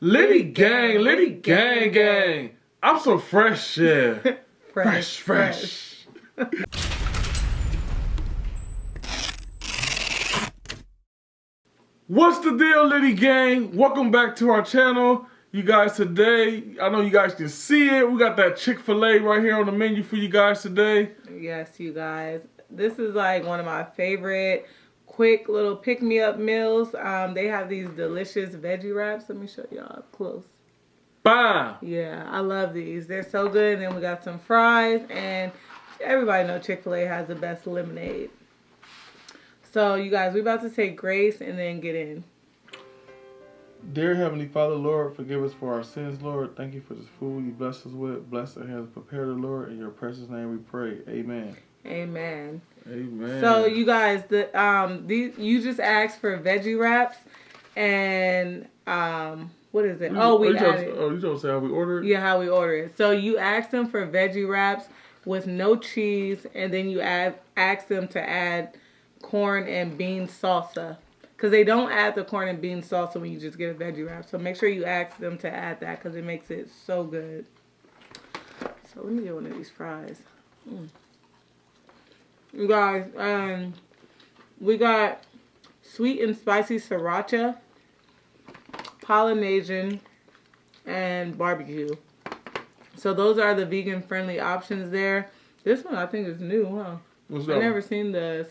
Liddy gang. I'm so fresh, yeah. fresh. What's the deal, Liddy gang? Welcome back to our channel. You guys, today, I know you guys can see it. We got that Chick-fil-A right here on the menu for you guys today. Yes, you guys. This is like one of my favorite quick little pick-me-up meals. They have these delicious veggie wraps. Let me show y'all up close. Bam! Yeah, I love these. They're so good. And then we got some fries. And everybody knows Chick-fil-A has the best lemonade. So, you guys, we're about to say grace and then get in. Dear Heavenly Father, Lord, forgive us for our sins, Lord. Thank you for this food you blessed us with. Bless our hands prepared, Lord. In your precious name we pray. Amen. Amen. Amen. So you guys, you just asked for veggie wraps, and what is it? You don't say how we order it? Yeah, how we order it. So you asked them for veggie wraps with no cheese, and then you asked them to add corn and bean salsa. Because they don't add the corn and bean salsa when you just get a veggie wrap. So make sure you ask them to add that because it makes it so good. So let me get one of these fries. You guys, we got sweet and spicy sriracha, Polynesian, and barbecue. So those are the vegan-friendly options there. This one I think is new, huh? What's that? I've never seen the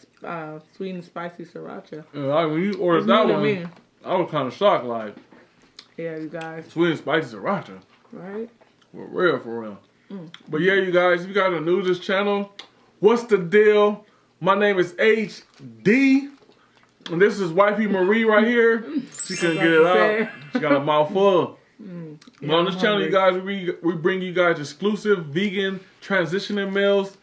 sweet and spicy sriracha. When you ordered that one, I was kind of shocked. Like, yeah, you guys. Sweet and spicy sriracha. Right? For real. But yeah, you guys, if you guys are new to this channel, what's the deal? My name is HD. And this is wifey Marie right here. She couldn't get it out. She got a mouthful. But on this channel, you guys, we bring you guys exclusive vegan transitioning meals.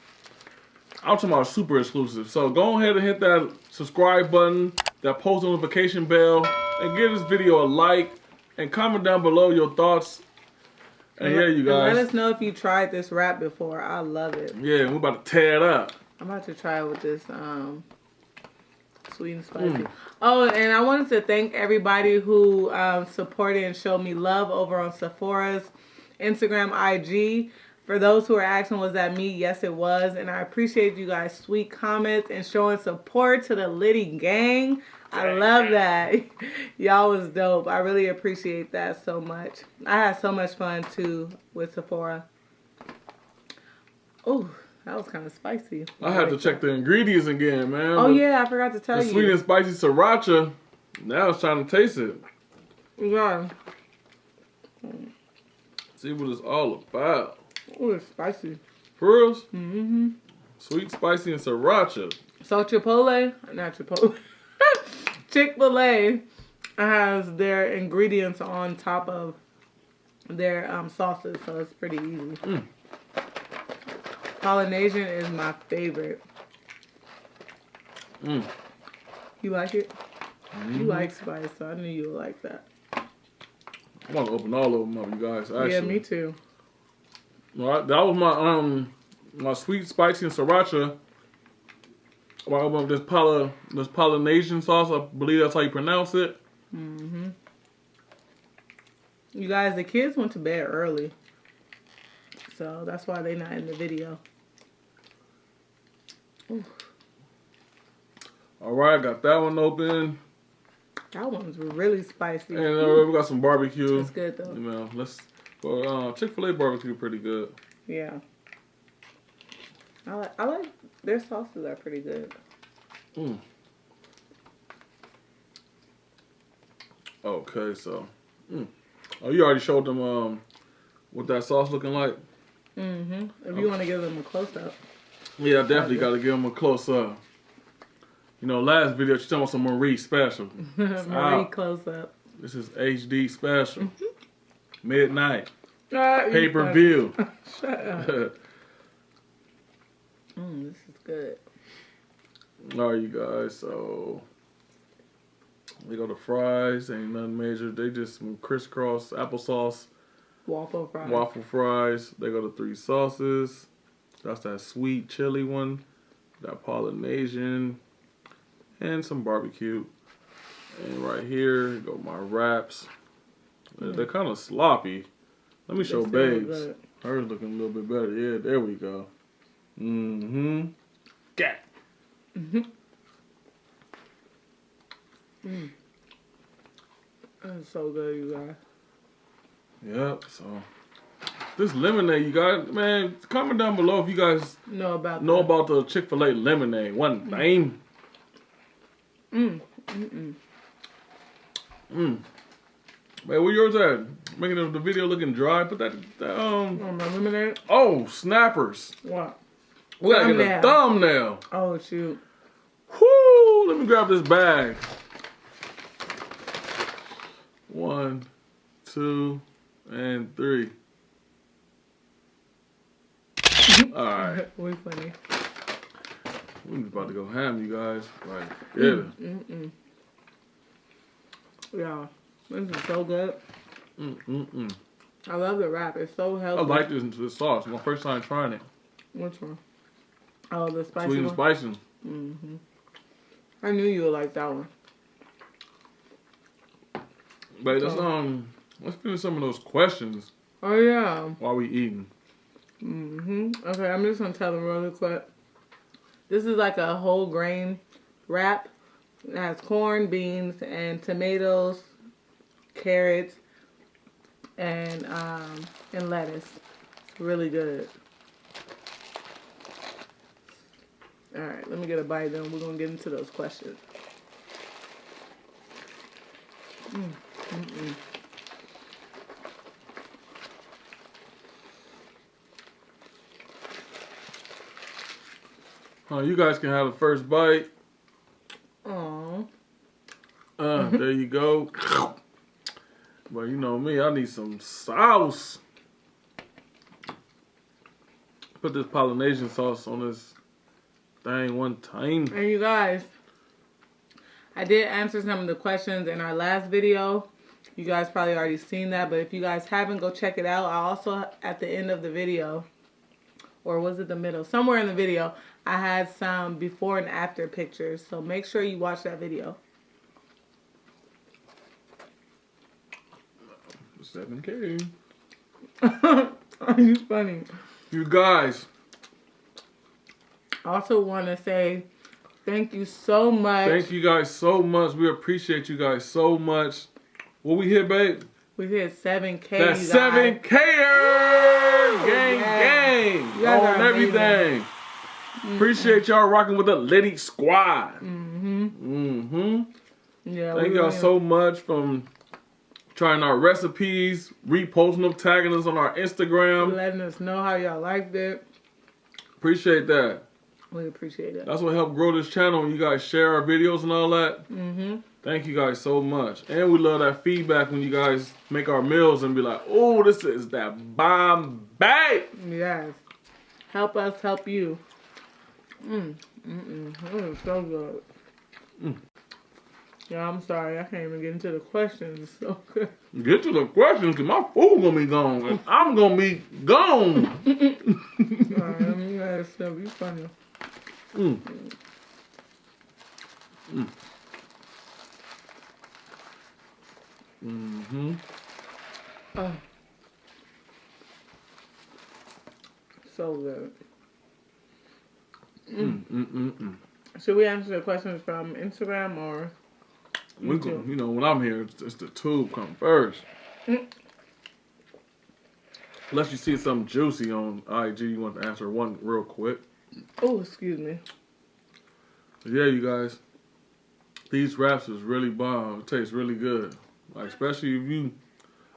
I'm talking about super exclusive. So go ahead and hit that subscribe button, that post notification bell, and give this video a like, and comment down below your thoughts. And yeah, you guys. Let us know if you tried this wrap before. I love it. Yeah, we're about to tear it up. I'm about to try it with this sweet and spicy. Oh, and I wanted to thank everybody who supported and showed me love over on Sephora's Instagram, IG. For those who are asking, was that me? Yes, it was. And I appreciate you guys' sweet comments and showing support to the Liddy gang. I love that. Y'all was dope. I really appreciate that so much. I had so much fun, too, with Sephora. Oh, that was kind of spicy. I had to check the ingredients again, man. Oh, yeah, I forgot to tell you. The sweet and spicy sriracha, now I was trying to taste it. Yeah. See what it's all about. Oh, it's spicy. For real? Mm-hmm. Sweet, spicy, and sriracha. So Chick-fil-A has their ingredients on top of their sauces, so it's pretty easy. Polynesian is my favorite. You like it? You like spice, so I knew you would like that. I want to open all of them up, you guys. Actually. Yeah, me too. All right, that was my sweet, spicy, and sriracha. I opened up this Polynesian sauce. I believe that's how you pronounce it. You guys, the kids went to bed early, so that's why they're not in the video. Ooh. All right, got that one open. That one's really spicy. And we got some barbecue. It's good though. You know, Chick-fil-A barbecue pretty good. Yeah. I like their sauces are pretty good. Okay, so. Oh, you already showed them what that sauce looking like? If you want to give them a close-up. Yeah, I definitely got to give them a close-up. You know, last video, she's talking about some Marie special. Marie close-up. This is HD special. Midnight. Ah, Pay-per-view. Shut up. This is good. All right, you guys, so they go to fries. Ain't nothing major. They just some crisscross applesauce. Waffle fries. They go to 3 sauces. That's that sweet chili one. That Polynesian. And some barbecue. And right here go my wraps. They're kind of sloppy. Let me show Babes. Good. Hers looking a little bit better. Yeah, there we go. Mm-hmm. Gat. Mm-hmm. Mm. That's so good, you guys. Yep, so this lemonade, you guys, man, comment down below if you guys know about the Chick-fil-A lemonade. One thing. Man, where yours at? Making the video looking dry. Put that my lemonade? Oh, snappers. What? We gotta get a thumbnail. Oh, shoot. Whoo! Let me grab this bag. 1, 2, and 3. Alright. We funny. We're about to go ham, you guys. Right. Yeah. Yeah. This is so good. I love the wrap. It's so healthy. I like this sauce. My first time trying it. Which one? Oh, the spicy Sweet and spicy. I knew you would like that one. But let's finish some of those questions. Oh, yeah. While we eating. Okay, I'm just going to tell them really quick. This is like a whole grain wrap. It has corn, beans, and tomatoes, carrots, and lettuce. It's really good. All right, let me get a bite, then we're going to get into those questions. You guys can have the first bite. Aww. There you go. But you know me, I need some sauce. Put this Polynesian sauce on this thing one time. And you guys, I did answer some of the questions in our last video. You guys probably already seen that, but if you guys haven't, go check it out. I also, at the end of the video, or was it the middle? Somewhere in the video, I had some before and after pictures. So make sure you watch that video. 7K. You're funny. You guys. I also want to say thank you so much. Thank you guys so much. We appreciate you guys so much. What we hit, babe? We hit 7K. That's 7K-er! Gang. On everything. Appreciate y'all rocking with the Liddy Squad. Yeah. Thank y'all so much from trying our recipes, reposting them, tagging us on our Instagram. Letting us know how y'all liked it. Appreciate that. We appreciate it. That's what helped grow this channel when you guys share our videos and all that. Thank you guys so much. And we love that feedback when you guys make our meals and be like, oh, this is that Bombay. Yes. Help us help you. That is so good. Yeah, I'm sorry. I can't even get into the questions. It's so good. Get to the questions because my food going to be gone. And I'm going to be gone. Alright, let me let it still be funny. Oh. So good. Should we answer the questions from Instagram or YouTube? You know, when I'm here, it's the tube come first. Unless you see something juicy on IG, you want to answer one real quick. Oh, excuse me. Yeah, you guys. These wraps is really bomb. It tastes really good. Like, especially if you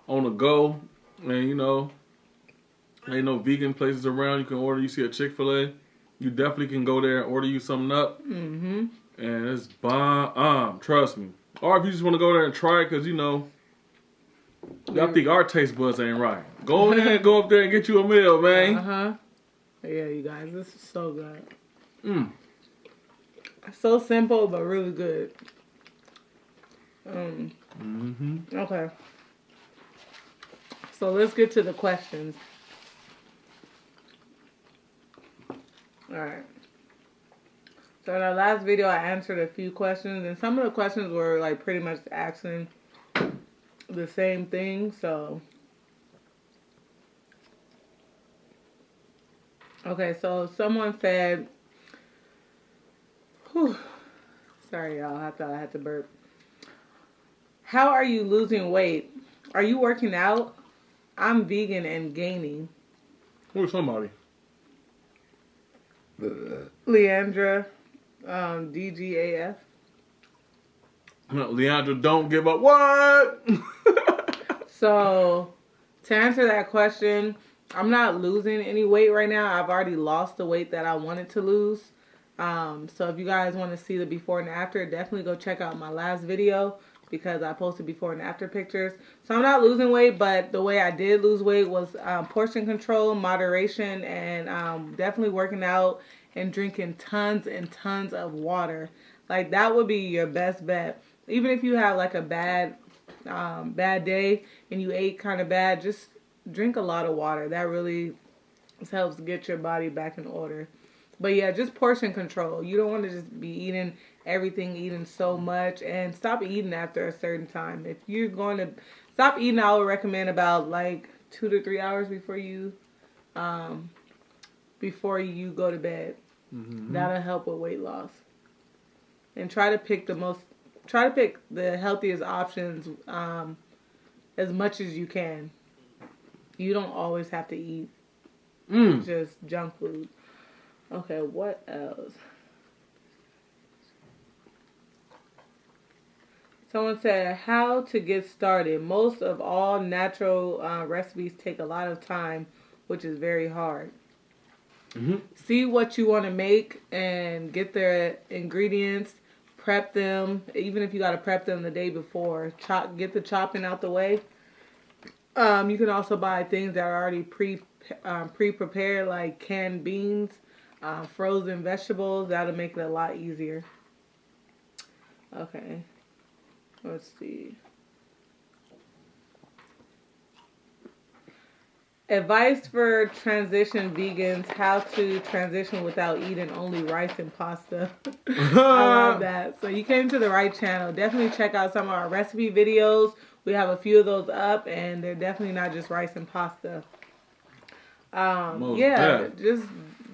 on the go and, you know, ain't no vegan places around you can order. You see a Chick-fil-A, you definitely can go there and order you something up. And it's bomb. Trust me. Or if you just want to go there and try it because, you know, y'all think our taste buds ain't right. Go there and go up there and get you a meal, man. Yeah, you guys, this is so good. So simple, but really good. Okay. So let's get to the questions. Alright. So in our last video, I answered a few questions, and some of the questions were like pretty much asking the same thing. So, okay, so someone said, whew, sorry y'all, I thought I had to burp. How are you losing weight? Are you working out? I'm vegan and gaining. Who's somebody? Leandra, DGAF. No, Leandra, don't give up. What? So, to answer that question, I'm not losing any weight right now. I've already lost the weight that I wanted to lose. So if you guys want to see the before and after, definitely go check out my last video because I posted before and after pictures. So I'm not losing weight, but the way I did lose weight was portion control, moderation, and definitely working out and drinking tons and tons of water. Like, that would be your best bet. Even if you have like a bad day and you ate kind of bad, just drink a lot of water. That really helps get your body back in order. But yeah, just portion control. You don't want to just be eating everything, eating so much, and stop eating after a certain time. If you're going to stop eating, I would recommend about like 2 to 3 hours before you go to bed. Mm-hmm. That'll help with weight loss. And try to pick the healthiest options as much as you can. You don't always have to eat just junk food. Okay, what else? Someone said, how to get started. Most of all natural recipes take a lot of time, which is very hard. Mm-hmm. See what you want to make and get the ingredients. Prep them, even if you got to prep them the day before. Get the chopping out the way. You can also buy things that are already pre-prepared, like canned beans, frozen vegetables. That'll make it a lot easier. Okay, let's see. Advice for transition vegans, how to transition without eating only rice and pasta. I love that. So you came to the right channel. Definitely check out some of our recipe videos. We have a few of those up, and they're definitely not just rice and pasta. Just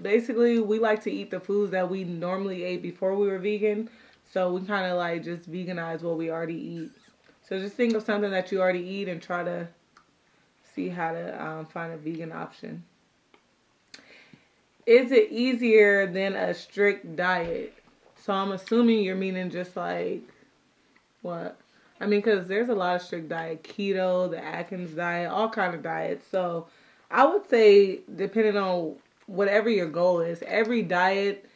basically we like to eat the foods that we normally ate before we were vegan. So we kind of like just veganize what we already eat. So just think of something that you already eat and try to see how to find a vegan option. Is it easier than a strict diet? So I'm assuming you're meaning just like, what? I mean, because there's a lot of strict diet. Keto, the Atkins diet, all kind of diets. So I would say, depending on whatever your goal is, every diet,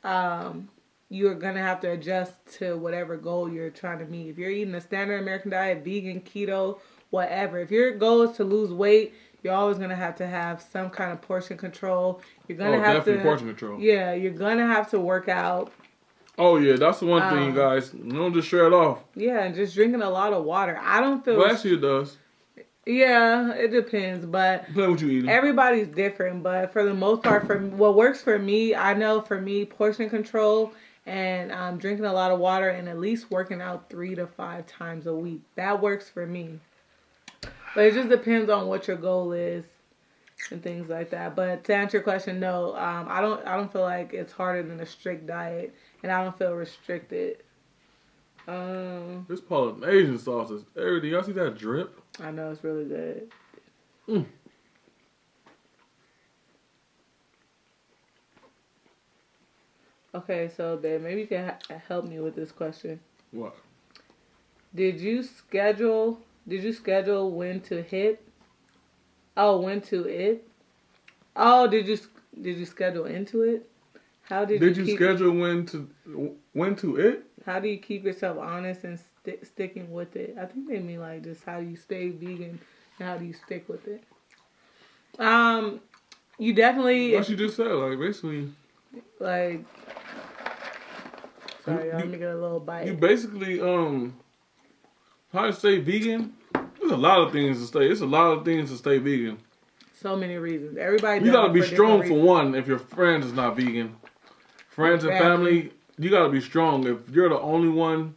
you're going to have to adjust to whatever goal you're trying to meet. If you're eating a standard American diet, vegan, keto, whatever. If your goal is to lose weight, you're always going to have some kind of portion control. You're going to have to portion control. Yeah, you're going to have to work out. Oh yeah, that's the one thing, you guys. Don't just shred off. Yeah, and just drinking a lot of water. I don't feel. Well, actually, it does. Yeah, it depends, but depends what you eating. Everybody's different, but for the most part, for what works for me, I know for me, portion control and drinking a lot of water and at least working out 3 to 5 times a week. That works for me. But it just depends on what your goal is and things like that. But to answer your question, no, I don't feel like it's harder than a strict diet, and I don't feel restricted. This Polynesian sauce is everything. Y'all see that drip? I know, it's really good. Okay, so babe, maybe you can help me with this question. What? Did you schedule when to hit? Oh, when to it? Oh, did you schedule into it? How did you schedule when to it? How do you keep yourself honest and sticking with it? I think they mean like just how do you stay vegan and how do you stick with it? You definitely. What you just said, like basically. Like. Sorry, I'm making a little bite. You basically how to stay vegan? There's a lot of things to stay. It's a lot of things to stay vegan. So many reasons. Everybody. You gotta be strong for one. If your friend is not vegan, friends and family, you gotta be strong. If you're the only one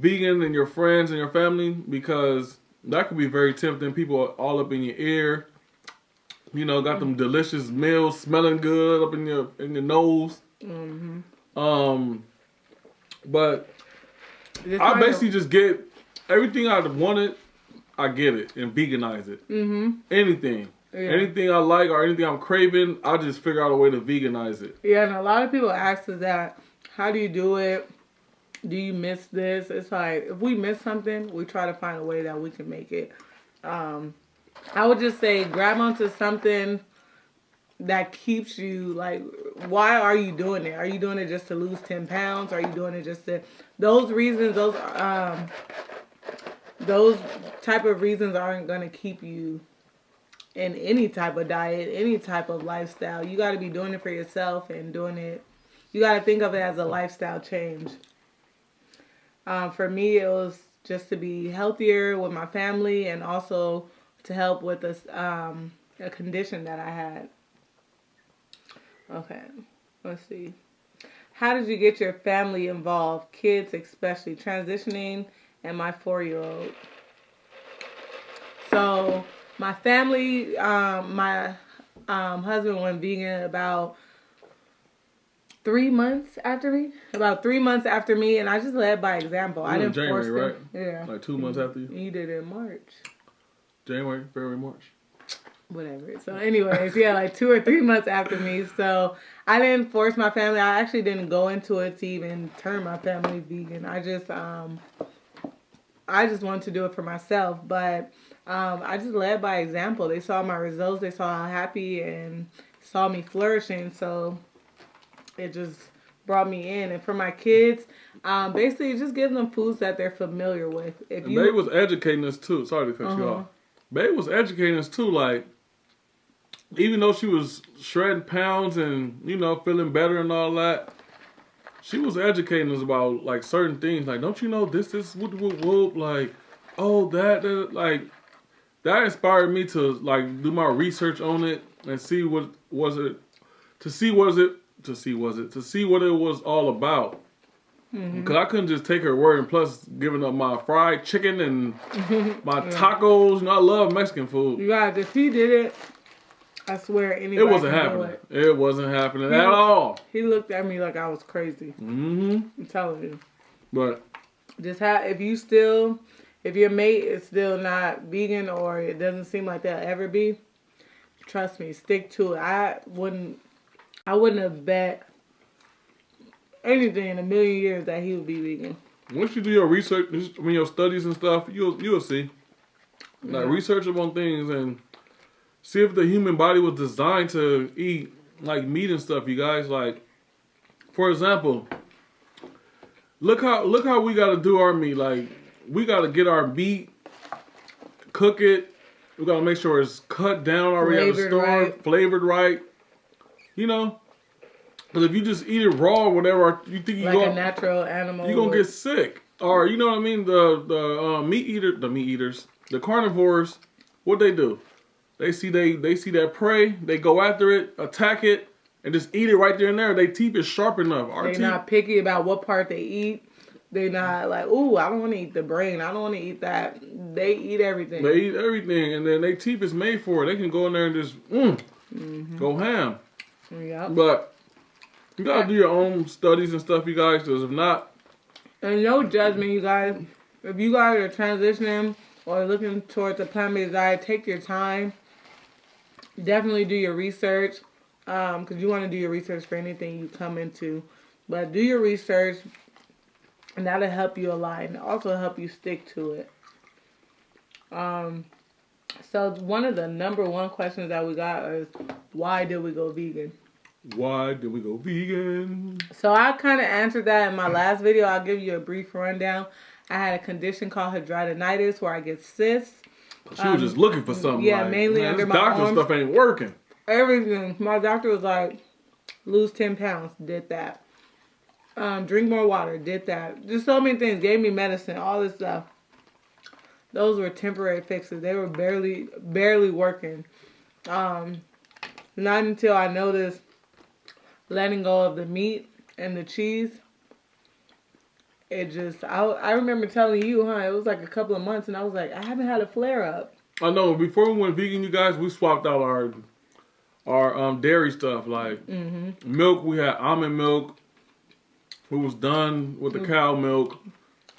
vegan and your friends and your family, because that could be very tempting. People all up in your ear. You know, got them delicious meals smelling good up in your nose. But I basically just get everything I wanted. I get it and veganize it. Anything. Yeah. Anything I like or anything I'm craving, I just figure out a way to veganize it. Yeah, and a lot of people ask us that, how do you do it? Do you miss this? It's like, if we miss something, we try to find a way that we can make it. I would just say grab onto something that keeps you, like, why are you doing it? Are you doing it just to lose 10 pounds? Are you doing it just to, those reasons, those type of reasons aren't going to keep you in any type of diet, any type of lifestyle. You got to be doing it for yourself and doing it. You got to think of it as a lifestyle change. For me, it was just to be healthier with my family and also to help with this, a condition that I had. Okay, let's see. How did you get your family involved? Kids especially, transitioning, and my 4-year-old. So my family, my husband went vegan about 3 months after me. About 3 months after me, and I just led by example. I didn't force them. Right? Yeah. Like 2 months after you? You did it in March. January, February, March. Whatever. So anyways, yeah, like 2 or 3 months after me. So I didn't force my family. I actually didn't go into it to even turn my family vegan. I just wanted to do it for myself. But I just led by example. They saw my results. They saw how happy and saw me flourishing. So it just brought me in. And for my kids, basically just give them foods that they're familiar with. If and Babe was educating us too. Sorry to cut you off. Babe was educating us too. Like, even though she was shredding pounds and, you know, feeling better and all that, she was educating us about, like, certain things. Like, don't you know this is whoop, like, oh, that, like, that inspired me to, like, do my research on it and see what it was all about. Because I couldn't just take her word, and plus giving up my fried chicken and my tacos. You know, I love Mexican food. You guys, if he did it, I swear anybody It wasn't happening. It wasn't happening at all. He looked at me like I was crazy. I'm telling you. But just if your mate is still not vegan or it doesn't seem like they'll ever be, trust me, stick to it. I wouldn't have bet anything in a million years that he would be vegan. Once you do your research, your studies and stuff, you'll see. Like, research up on things and see if the human body was designed to eat, like, meat and stuff, you guys. Like, for example, look how we got to do our meat. Like, we got to get our meat, cook it. We got to make sure it's cut down already at the store, flavored right. You know? Because if you just eat it raw or whatever, you think you like a natural animal, you're gonna get sick. Or you know what I mean? The meat eaters, the carnivores, what they do? They see that prey, they go after it, attack it, and just eat it right there and there. Their teeth is sharp enough. They're not picky about what part they eat. They're not like, ooh, I don't want to eat the brain. I don't want to eat that. They eat everything. They eat everything, and then their teeth is made for it. They can go in there and just go ham. Yep. But you gotta do your own studies and stuff, you guys, because if not... And no judgment, you guys. If you guys are transitioning or looking towards a plant-based diet, take your time. Definitely do your research, because you want to do your research for anything you come into. But do your research, and that'll help you a lot, and also help you stick to it. So one of the number one questions that we got is, why did we go vegan? Why did we go vegan? So I kind of answered that in my last video. I'll give you a brief rundown. I had a condition called hidradenitis where I get cysts. She was just looking for something. Yeah, mainly under my arms. Doctor stuff ain't working. Everything. My doctor was like, lose 10 pounds. Did that. Drink more water. Did that. Just so many things. Gave me medicine. All this stuff. Those were temporary fixes. They were barely working. Not until I noticed letting go of the meat and the cheese, it just, I remember telling you, huh, it was like a couple of months, and I was like, I haven't had a flare up. I know, before we went vegan, you guys, we swapped out our dairy stuff. Like, milk, we had almond milk. We was done with the cow milk.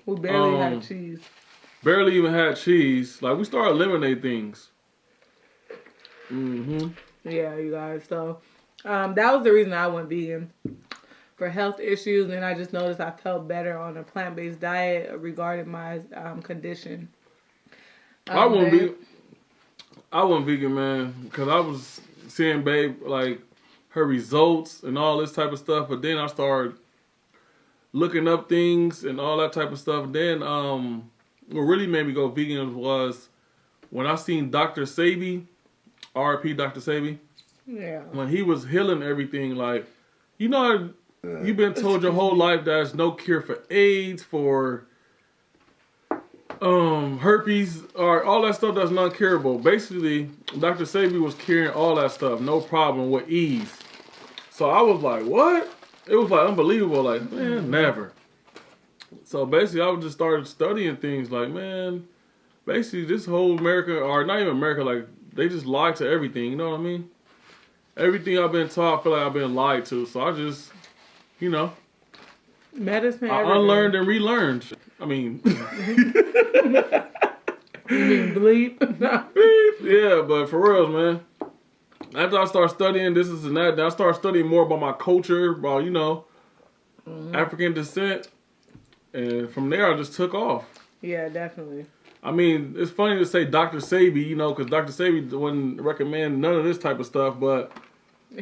We barely had cheese. Barely even had cheese. Like, we started eliminating things. Yeah, you guys. So, that was the reason I went vegan. For health issues, and I just noticed I felt better on a plant-based diet regarding my condition. I went vegan, man, because I was seeing Babe, like, her results and all this type of stuff, but then I started looking up things and all that type of stuff. Then what really made me go vegan was when I seen Dr. Sebi, R.I.P. Dr. Sebi. Yeah. When he was healing everything, like, you know, you've been told your whole life there's no cure for AIDS, for herpes, or all that stuff that's not curable. Basically, Dr. Sebi was curing all that stuff, no problem, with ease. So I was like, what? It was like unbelievable, like, man, never. So basically, I just started studying things like, man, basically this whole America, or not even America, like, they just lied to everything, you know what I mean? Everything I've been taught, I feel like I've been lied to. So I just, you know, medicine. I unlearned and relearned. I mean, you mean bleep? Bleep. Yeah, but for real, man. After I started studying this and that, then I started studying more about my culture, about, you know, African descent. And from there, I just took off. Yeah, definitely. I mean, it's funny to say Dr. Sebi, you know, because Dr. Sebi wouldn't recommend none of this type of stuff, but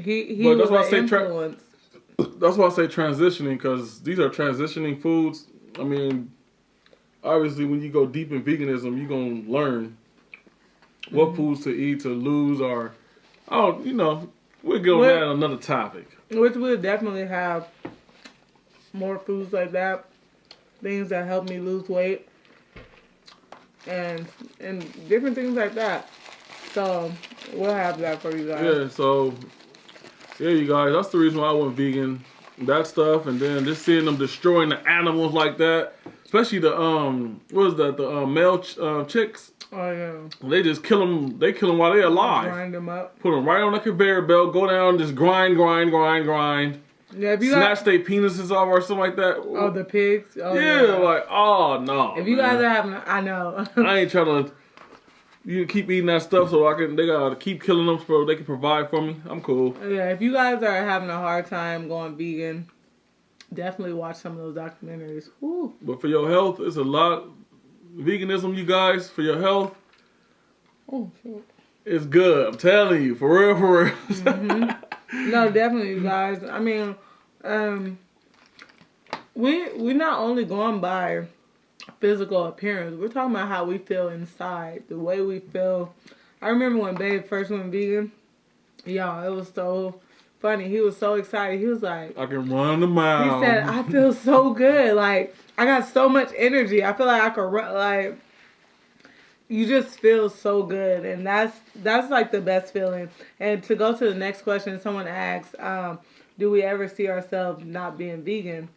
he was an influence. That's why I say transitioning, because these are transitioning foods. I mean, obviously, when you go deep in veganism, you're going to learn what foods to eat, to lose, or, you know, we'll get on that on another topic. Which we'll definitely have more foods like that, things that help me lose weight, and different things like that. So, we'll have that for you guys. Yeah, so, yeah, you guys, that's the reason why I went vegan. That stuff, and then just seeing them destroying the animals like that, especially the the male chicks. Oh yeah. They just kill them. They kill them while they're alive. Grind them up. Put them right on the conveyor belt. Go down, just grind. Yeah, if you snatch their penises off or something like that. Oh, the pigs. Oh, yeah, like no. If you guys are having, I know. I ain't trying to. You keep eating that stuff so they gotta keep killing them so they can provide for me. I'm cool. Yeah, if you guys are having a hard time going vegan, definitely watch some of those documentaries. Woo. But for your health, it's a lot. Veganism, you guys, for your health. Oh, shit. It's good. I'm telling you, for real. No, definitely, you guys. I mean, we're not only going by physical appearance. We're talking about how we feel inside, the way we feel. I remember when Babe first went vegan. Y'all, it was so funny. He was so excited. He was like, I can run a mile. He said, I feel so good. Like, I got so much energy. I feel like I could run. Like, you just feel so good. And that's like the best feeling. And to go to the next question, someone asked, do we ever see ourselves not being vegan?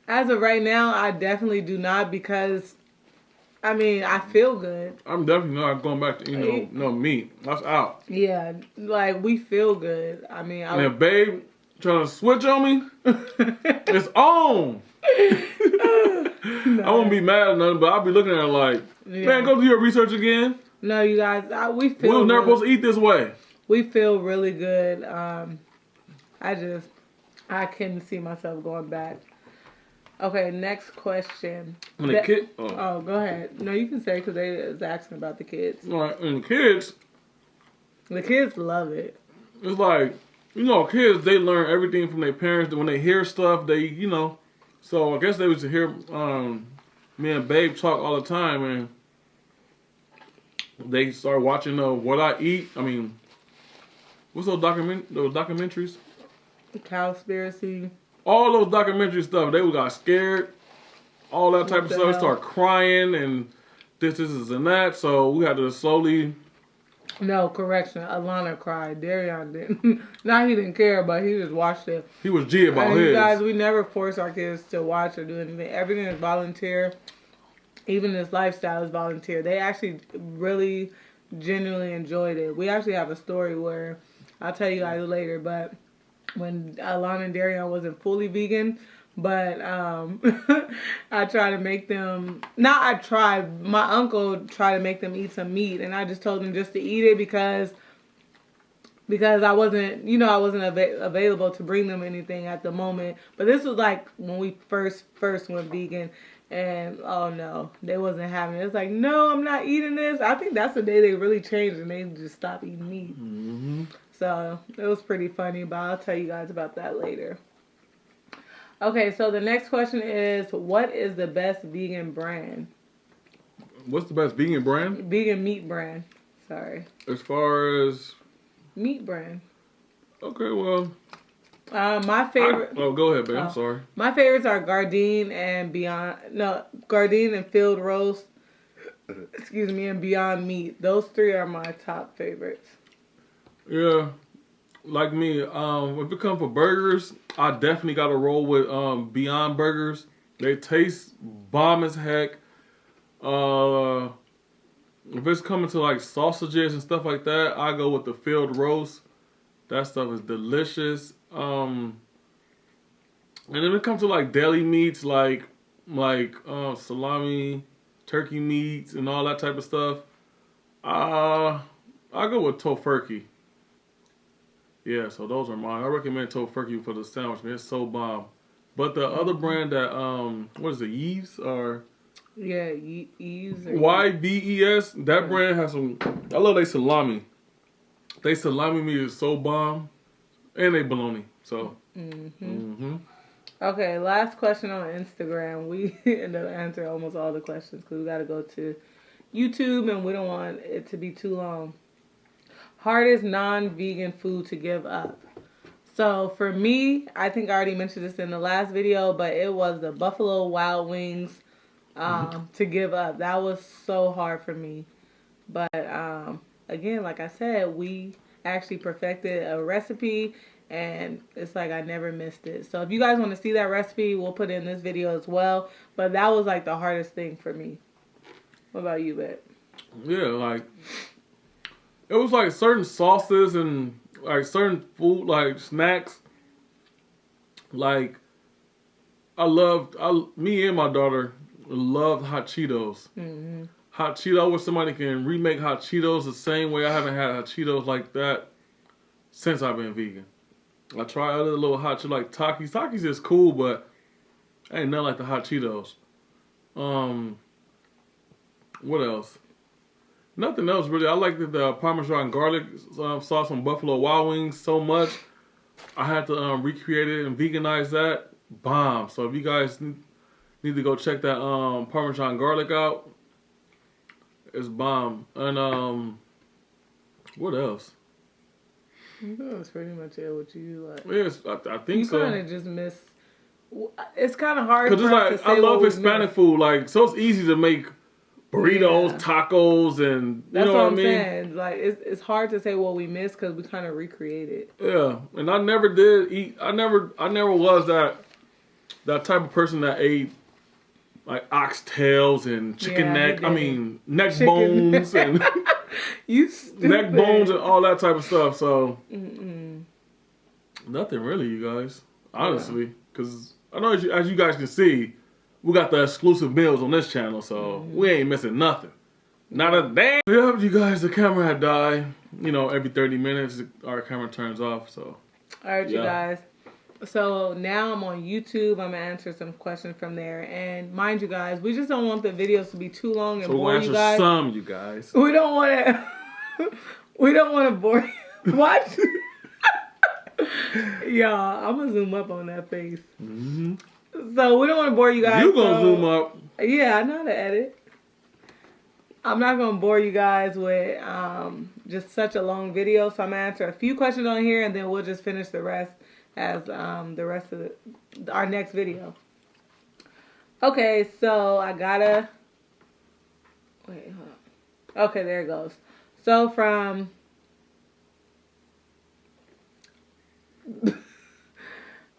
As of right now, I definitely do not, because, I mean, I feel good. I'm definitely not going back to no meat. That's out. Yeah, like, we feel good. I mean, and if Babe trying to switch on me, it's on. No. I won't be mad or nothing, but I'll be looking at her like, man, go do your research again. No, you guys, we feel. We're never supposed to eat this way. We feel really good. I couldn't see myself going back. Okay, next question. When the kid, oh, go ahead. No, you can say, because they was asking about the kids. All right, and the kids love it. It's like, kids, they learn everything from their parents. When they hear stuff, they, so I guess they was to hear me and Babe talk all the time, and they start watching What I Eat. I mean, what's those documentaries? The Cowspiracy. All those documentary stuff, they got scared. All that type of stuff. Start crying and this and that. So we had to slowly No, correction. Alana cried. Darian didn't. Not he didn't care, but he just watched it. He was G about his. You guys, we never force our kids to watch or do anything. Everything is volunteer. Even this lifestyle is volunteer. They actually really genuinely enjoyed it. We actually have a story where I'll tell you guys later, but when Alana and Darian wasn't fully vegan, but I tried to make them, my uncle tried to make them eat some meat, and I just told them just to eat it because I wasn't, I wasn't available to bring them anything at the moment. But this was like when we first went vegan, and oh no, they wasn't having it. It's like, no, I'm not eating this. I think that's the day they really changed and they just stopped eating meat. Mm-hmm. So it was pretty funny, but I'll tell you guys about that later. Okay, so the next question is, what is the best vegan brand? What's the best vegan brand? Vegan meat brand. Sorry. As far as meat brand. Okay, well. My favorite. Go ahead, babe. I'm sorry. My favorites are Gardein and Gardein and Field Roast. Excuse me, and Beyond Meat. Those three are my top favorites. Yeah, like me. If it comes for burgers, I definitely got to roll with Beyond Burgers. They taste bomb as heck. If it's coming to like sausages and stuff like that, I go with the Field Roast. That stuff is delicious. And then when it comes to like deli meats, like salami, turkey meats, and all that type of stuff, I go with Tofurkey. Yeah, so those are mine. I recommend Tofurkey for the sandwich, man. It's so bomb. But the other brand that what is it, Yves or? Yeah, Yves. YVES. That brand has some. I love their salami. They salami meat is so bomb, and they bologna. So. Okay, last question on Instagram. We end up answering almost all the questions because we got to go to YouTube and we don't want it to be too long. Hardest non-vegan food to give up. So for me, I think I already mentioned this in the last video, but it was the Buffalo Wild Wings to give up. That was so hard for me. But again, like I said, we actually perfected a recipe and it's like I never missed it. So if you guys want to see that recipe, we'll put it in this video as well. But that was like the hardest thing for me. What about you, Bet? Yeah, like it was like certain sauces and like certain food, like snacks. Like me and my daughter loved hot Cheetos. Mm-hmm. Hot Cheetos, I wish somebody can remake hot Cheetos the same way. I haven't had hot Cheetos like that since I've been vegan. I tried other little hot Cheetos like Takis. Takis is cool, but ain't nothing like the hot Cheetos. What else? Nothing else really. I like the Parmesan garlic sauce on Buffalo Wild Wings so much. I had to recreate it and veganize that. Bomb. So if you guys need to go check that Parmesan garlic out, it's bomb. And what else? That's pretty much it. What you like? Yes, I think so. You kind of just miss. It's kind of hard because it's like I love Hispanic food. Like so, it's easy to make burritos, tacos, and that's know what I'm I mean? Saying. Like it's hard to say what we miss because we kind of recreate it. Yeah, and I never did eat. I never was that type of person that ate like oxtails and chicken neck. I mean neck bones and neck bones and all that type of stuff. So nothing really, you guys. Honestly, because I know as you guys can see, we got the exclusive meals on this channel, so we ain't missing nothing. Not a damn. Yeah, you guys, the camera had died. You know, every 30 minutes, our camera turns off, so. All right, you guys. So now I'm on YouTube. I'm going to answer some questions from there. And mind you guys, we just don't want the videos to be too long and bore you guys. So you guys. We don't want to, bore you. What? Y'all, I'm going to zoom up on that face. Mm-hmm. So we don't want to bore you guys. You gonna zoom up? Yeah, I know how to edit. I'm not gonna bore you guys with just such a long video. So I'm gonna answer a few questions on here, and then we'll just finish the rest as the rest of our next video. Okay, so I gotta wait. Hold on. Okay, there it goes. So from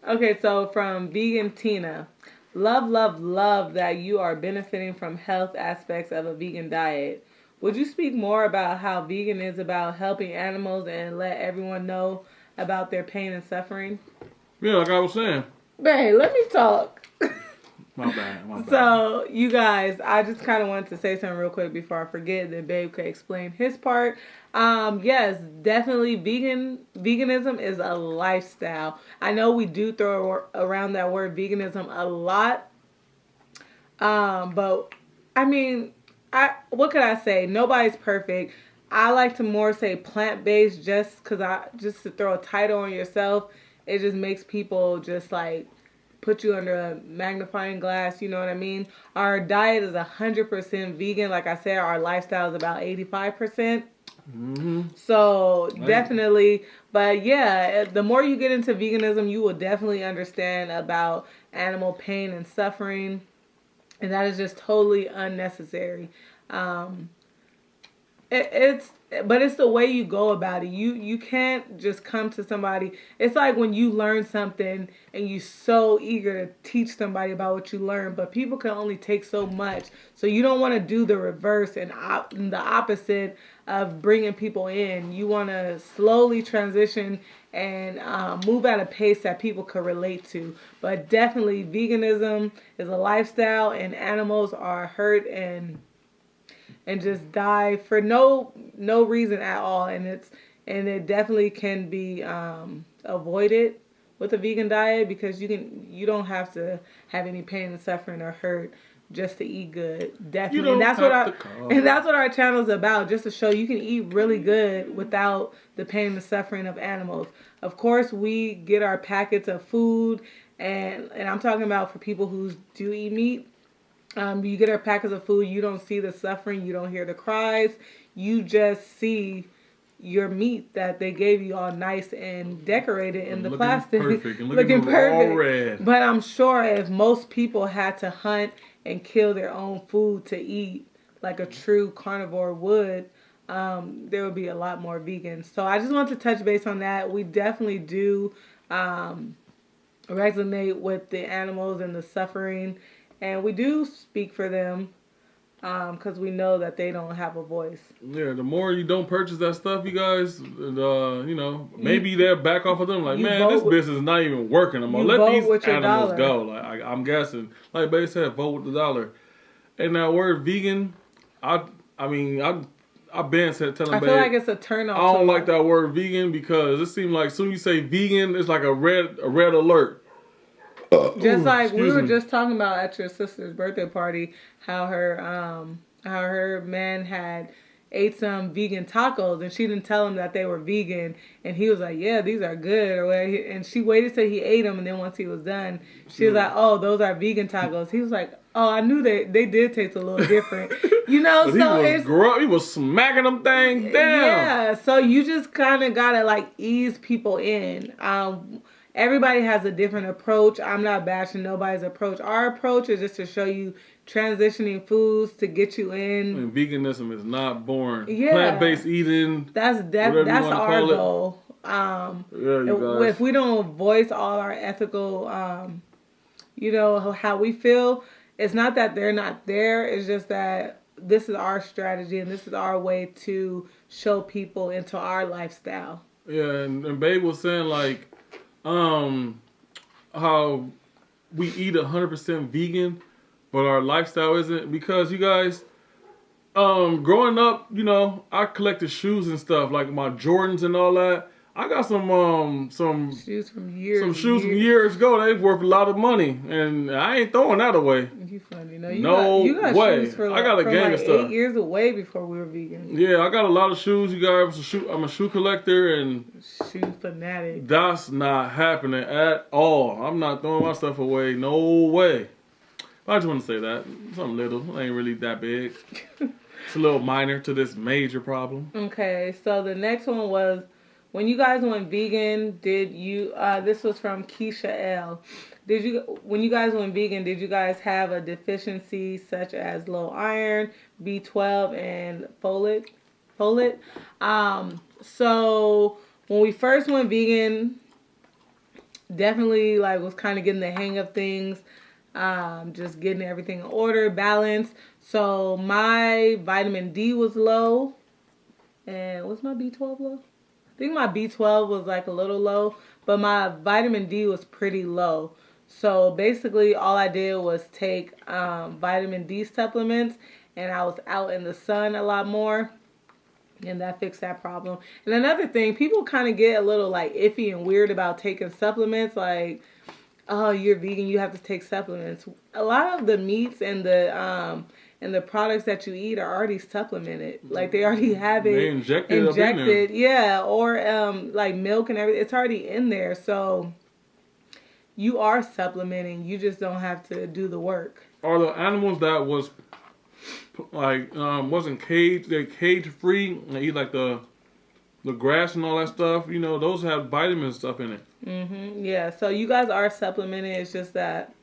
okay, so from Vegan Tina. Love, love, love that you are benefiting from health aspects of a vegan diet. Would you speak more about how vegan is about helping animals and let everyone know about their pain and suffering? Yeah, like I was saying. Babe, let me talk. My bad. So, you guys, I just kind of wanted to say something real quick before I forget that Babe could explain his part. Yes, definitely veganism is a lifestyle. I know we do throw around that word veganism a lot. But I mean, what could I say? Nobody's perfect. I like to more say plant-based just to throw a title on yourself, it just makes people just like put you under a magnifying glass, you know what I mean? Our diet is 100% vegan. Like I said, our lifestyle is about 85%. Mm-hmm. So definitely, but yeah, the more you get into veganism, you will definitely understand about animal pain and suffering, and that is just totally unnecessary. But it's the way you go about it. You can't just come to somebody. It's like when you learn something and you're so eager to teach somebody about what you learned, but people can only take so much. So you don't want to do the reverse and the opposite of bringing people in. You want to slowly transition and move at a pace that people could relate to. But definitely veganism is a lifestyle, and animals are hurt and just die for no reason at all, and it definitely can be avoided with a vegan diet, because you don't have to have any pain and suffering or hurt just to eat good. Definitely. And that's what our channel is about, just to show you can eat really good without the pain and suffering of animals. Of course, we get our packets of food, and I'm talking about for people who do eat meat. You get our packets of food, you don't see the suffering, you don't hear the cries, you just see your meat that they gave you all nice and decorated in the plastic. Looking perfect. All red. But I'm sure if most people had to hunt and kill their own food to eat, like a true carnivore would, there would be a lot more vegans. So I just want to touch base on that. We definitely do resonate with the animals and the suffering. And we do speak for them because we know that they don't have a voice. Yeah, the more you don't purchase that stuff, you guys, maybe they'll back off of them. Like, man, this business is not even working. I'm going to let these animals go. Like, I'm guessing. Like Babe said, vote with the dollar. And that word vegan, I've been telling Babe. I feel like it's a turn off. I don't like that word vegan because it seems like as soon as you say vegan, it's like a red alert. Just like we were just talking about at your sister's birthday party, how her man had ate some vegan tacos and she didn't tell him that they were vegan, and he was like, "Yeah, these are good," or whatever. And she waited till he ate them, and then once he was done, she was like, "Oh, those are vegan tacos." He was like, "Oh, I knew they did taste a little different," you know. So he was smacking them things down. Yeah, so you just kind of gotta like ease people in. Everybody has a different approach. I'm not bashing nobody's approach. Our approach is just to show you transitioning foods to get you in. And veganism is not boring. Yeah. Plant-based eating. That's our goal. If we don't voice all our ethical, how we feel, it's not that they're not there. It's just that this is our strategy and this is our way to show people into our lifestyle. Yeah, and Babe was saying like, how we eat 100% vegan, but our lifestyle isn't, because you guys, growing up, I collected shoes and stuff, like my Jordans and all that. I got some shoes from years ago. They've worth a lot of money, and I ain't throwing that away. You funny. You got way. Shoes for I got a gang of stuff. 8 years away before we were vegan. Yeah, I got a lot of shoes. You guys, I'm a shoe collector and shoe fanatic. That's not happening at all. I'm not throwing my stuff away. No way. I just want to say that something little. It ain't really that big. It's a little minor to this major problem. Okay, so the next one was, when you guys went vegan, did you, this was from Keisha L. When you guys went vegan, did you guys have a deficiency such as low iron, B12, and folate? folate. So when we first went vegan, definitely like was kind of getting the hang of things, just getting everything in order, balanced. So my vitamin D was low, and was my B12 low? I think my B12 was like a little low, but my vitamin D was pretty low. So basically all I did was take vitamin D supplements, and I was out in the sun a lot more, and that fixed that problem. And another thing, people kind of get a little like iffy and weird about taking supplements, like, oh, you're vegan, you have to take supplements. A lot of the meats and the products that you eat are already supplemented. Like they already have it injected, yeah, or like milk and everything. It's already in there, so you are supplementing. You just don't have to do the work. Are the animals that was like wasn't caged? They're cage free. They eat like the grass and all that stuff. You know, those have vitamin stuff in it. Yeah. So you guys are supplementing. It's just that.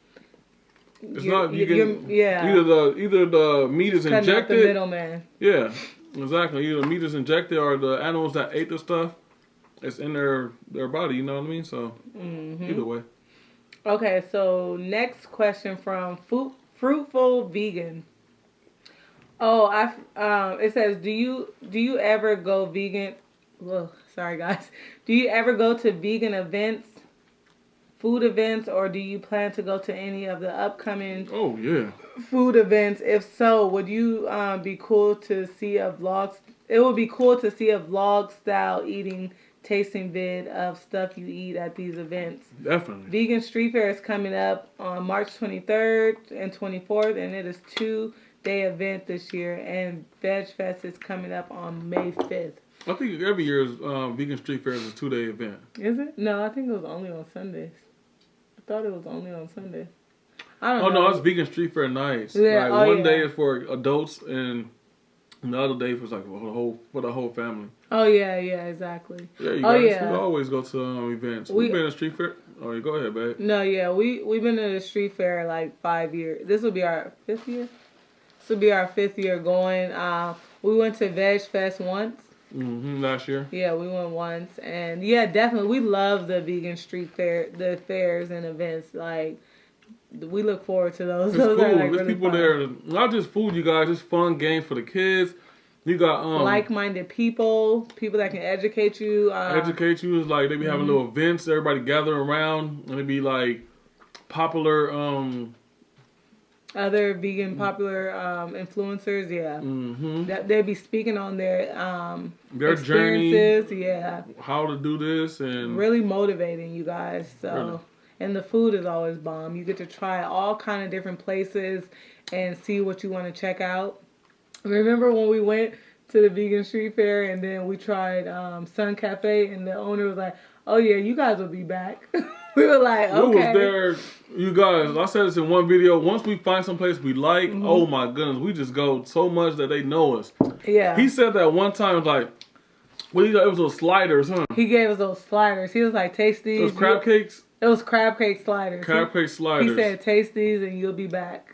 It's not you can, either the meat is injected. Out the middleman. Yeah, exactly. Either the meat is injected or the animals that ate the stuff, it's in their body. You know what I mean? So either way. Okay, so next question from Fruitful Vegan. Oh, it says, do you ever go vegan? Whoa, sorry guys. Do you ever go to vegan events? Food events, or do you plan to go to any of the upcoming food events? If so, would you be cool to see a vlog? It would be cool to see a vlog style eating tasting vid of stuff you eat at these events. Definitely. Vegan Street Fair is coming up on March 23rd and 24th, and it is 2-day event this year. And Veg Fest is coming up on May 5th. I think every year's Vegan Street Fair is a 2-day event. Is it? No, I think it was only on Sundays. I thought it was only on Sunday. I don't know. Oh no, it's Vegan Street Fair nights. Yeah, like one day is for adults and the other day was like for the whole family. Oh yeah, exactly. Yeah, you guys, we always go to events. We've been to Street Fair. Oh, you go ahead, babe. No, yeah, we've been to the Street Fair like 5 years. This will be our 5th year. This will be our 5th year going. We went to Veg Fest once. Last year. Yeah, we went once, and yeah, definitely, we love the vegan street fair, the fairs and events. Like, we look forward to those. It's those cool. are, like, There's really people fun. there. Not just food, you guys. It's fun games for the kids. You got like-minded people that can educate you. Educate you is like they be having little events. Everybody gather around, and it be like popular. Other vegan popular influencers, that they be speaking on their experiences, journey, how to do this, and really motivating you guys. So, really. And the food is always bomb. You get to try all kind of different places and see what you want to check out. Remember when we went to the Vegan Street Fair and then we tried Sun Cafe, and the owner was like, "Oh yeah, you guys will be back." We were like, okay. We was there, you guys. I said this in one video. Once we find some place we like, oh my goodness, we just go so much that they know us. Yeah. He said that one time, like, well, it was those sliders, huh? He gave us those sliders. He was like, "Taste these." Those crab cakes. It was crab cake sliders. Crab cake sliders. He said, "Taste these and you'll be back."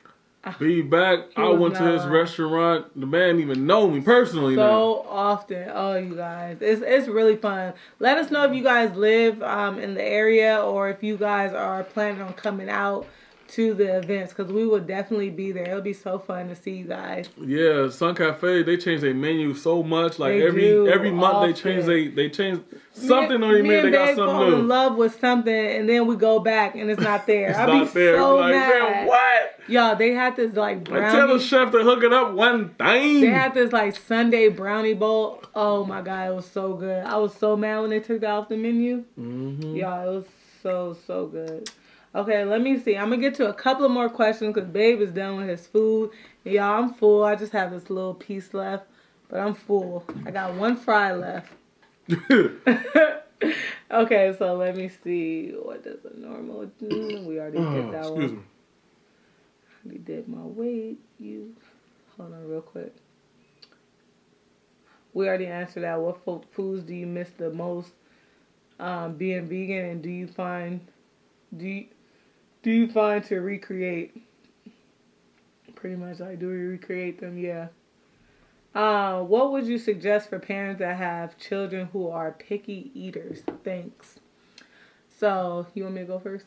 Be back. I went to his restaurant. The man didn't even know me personally. So often. Oh, you guys. It's really fun. Let us know if you guys live in the area or if you guys are planning on coming out to the events, because we will definitely be there. It'll be so fun to see you guys. Yeah, Sun Cafe, they change their menu so much. Like every month they change something on your menu. They got something new. Me and Fall in love with something, and then we go back and it's not there. It's I'll not be there. so like, mad. Man, what? Y'all, they had this like brownie. Tell the chef to hook it up one thing. They had this like Sunday brownie bowl. Oh my God, it was so good. I was so mad when they took that off the menu. Y'all, it was so good. Okay, let me see. I'm going to get to a couple of more questions because Babe is done with his food. Y'all, I'm full. I just have this little piece left, but I'm full. I got one fry left. Okay, so let me see. What does a normal do? We already did that one. Excuse me. I already did my weight. Hold on real quick. We already answered that. What foods do you miss the most being vegan, and do you find to recreate? Pretty much, like, do we recreate them? Yeah. What would you suggest for parents that have children who are picky eaters? Thanks. So, you want me to go first?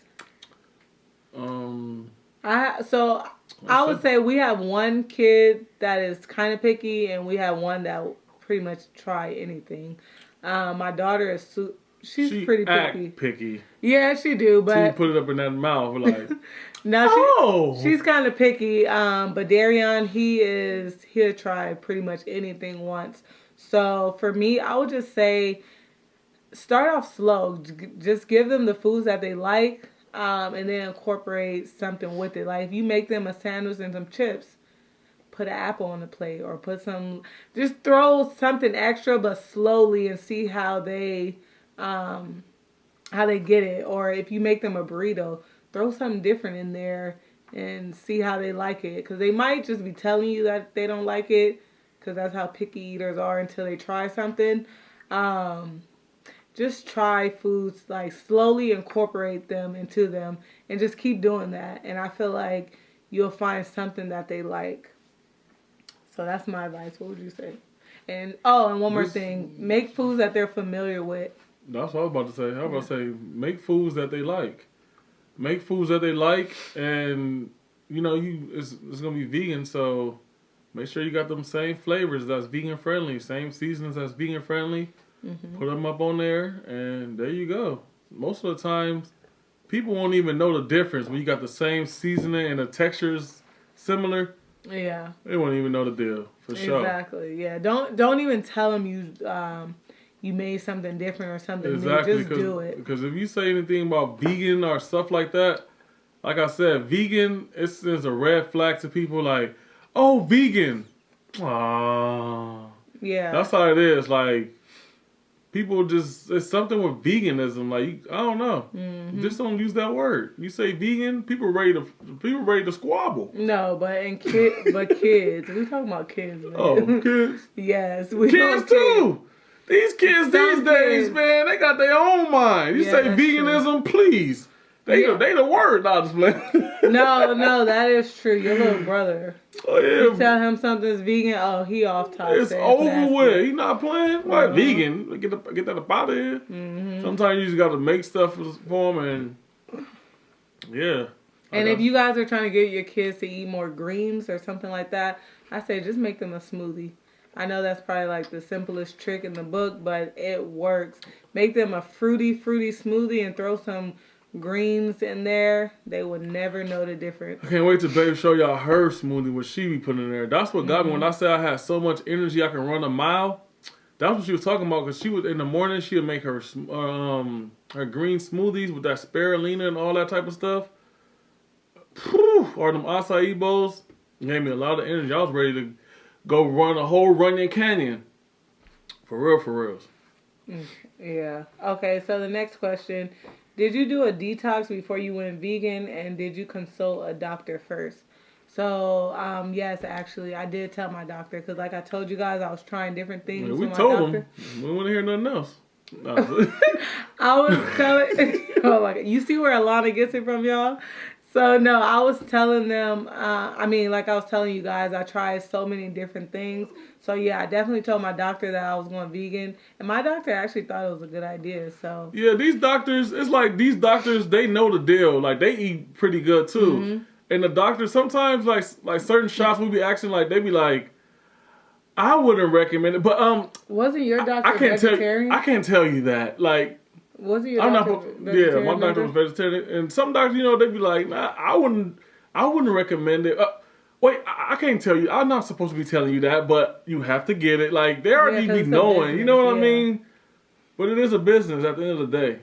I would say we have one kid that is kind of picky, and we have one that will pretty much try anything. My daughter is she's pretty picky. Yeah, she do, but she put it up in that mouth like. No, she's kind of picky. But Darian, he'll try pretty much anything once. So for me, I would just say start off slow. Just give them the foods that they like, and then incorporate something with it. Like if you make them a sandwich and some chips, put an apple on the plate, or just throw something extra, but slowly, and see how they get it. Or if you make them a burrito, throw something different in there and see how they like it. Because they might just be telling you that they don't like it, because that's how picky eaters are until they try something. Just try foods, like slowly incorporate them into them, and just keep doing that. And I feel like you'll find something that they like. So that's my advice. What would you say? And one more thing. Make foods that they're familiar with. That's what I was about to say. I was about to say, make foods that they like. Make foods that they like, and it's gonna be vegan, so make sure you got them same flavors that's vegan friendly, same seasonings that's vegan friendly. Put them up on there, and there you go. Most of the times, people won't even know the difference when you got the same seasoning and the textures similar. Yeah, they won't even know the deal for sure. Exactly. Yeah. Don't even tell them you made something different or something new. Just do it. Because if you say anything about vegan or stuff like that, like I said, vegan is a red flag to people. Like, oh, vegan. Aww. Yeah. That's how it is. Like, people it's something with veganism. Like, I don't know. Just don't use that word. You say vegan, people ready to squabble. No, but kids. We talking about kids, man. Oh, kids? Yes. Kids too. These kids these days, man, they got their own mind. You say veganism, please. They the word, not just playing. No, that is true. Your little brother. Oh yeah. You tell him something's vegan, he off top. It's over with. He not playing. Why vegan? Get that up out of here. Sometimes you just got to make stuff for them, and yeah. And if you guys are trying to get your kids to eat more greens or something like that, I say just make them a smoothie. I know that's probably like the simplest trick in the book, but it works. Make them a fruity smoothie and throw some greens in there. They would never know the difference. I can't wait to baby show y'all her smoothie, what she be putting in there. That's what got me when I said I had so much energy I can run a mile. That's what she was talking about, because she was in the morning, she would make her green smoothies with that spirulina and all that type of stuff. Or them acai bowls. Gave me a lot of energy. I was ready to go run a whole Runyon Canyon. For reals. Yeah. Okay, so the next question. Did you do a detox before you went vegan, and did you consult a doctor first? So, yes, actually, I did tell my doctor, because like I told you guys, I was trying different things with my doctor. We told him. We don't want to hear nothing else. I was telling... Oh, my God. You see where Alana gets it from, y'all? So, no, I was telling them, like I was telling you guys, I tried so many different things. So, yeah, I definitely told my doctor that I was going vegan. And my doctor actually thought it was a good idea, so. Yeah, these doctors, it's like these doctors, they know the deal. Like, they eat pretty good, too. And the doctors, sometimes, like certain shops we be asking, like, they be like, I wouldn't recommend it. But, wasn't your doctor vegetarian? I can't tell you that. Like, wasn't your doctor vegetarian? Yeah, my doctor was vegetarian. And some doctors, they be like, nah, I wouldn't recommend it. Wait, I can't tell you. I'm not supposed to be telling you that, but you have to get it. Like, they already be knowing. You know what I mean? But it is a business at the end of the day.